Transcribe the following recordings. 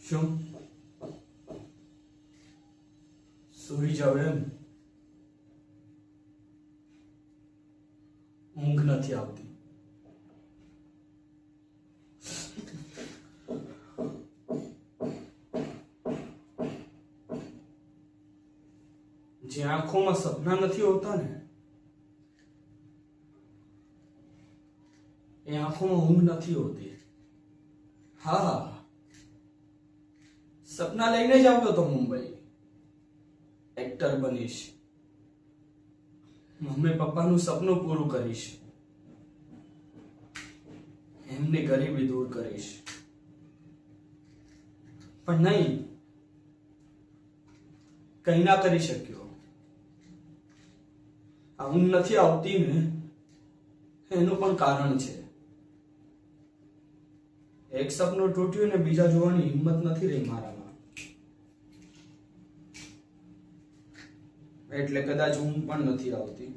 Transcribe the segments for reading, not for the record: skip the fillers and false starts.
શું સૂઈ જાવ એમ? ઊંઘ નથી આવતી. જે આંખોમાં સપના નથી હોતા ને એ આંખોમાં ઊંઘ નથી હોતી. હા, સપના લઈને જ આવ્યો તો મુંબઈ. એક્ટર બનીશ, મમ્મી પપ્પાનું સપનું પૂરું કરીશ, એમની ગરીબી દૂર કરીશ. પણ નહીં, કઈ ના કરી શક્યો. આ ઊંઘ નથી આવતી ને એનું પણ કારણ છે. એક સપનું તૂટ્યું ને બીજા જોવાની હિંમત નથી રહી મારામાં. એટલે કદાચ ઊંઘ પણ નથી આવતી.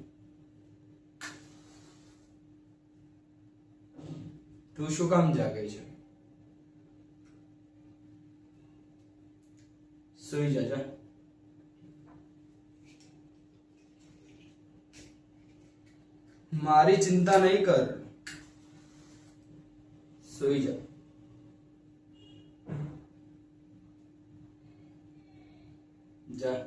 તું શું કામ જાગે છે? સુઈ જા. મારી ચિંતા નહીં કર, સુઈ જા. જા.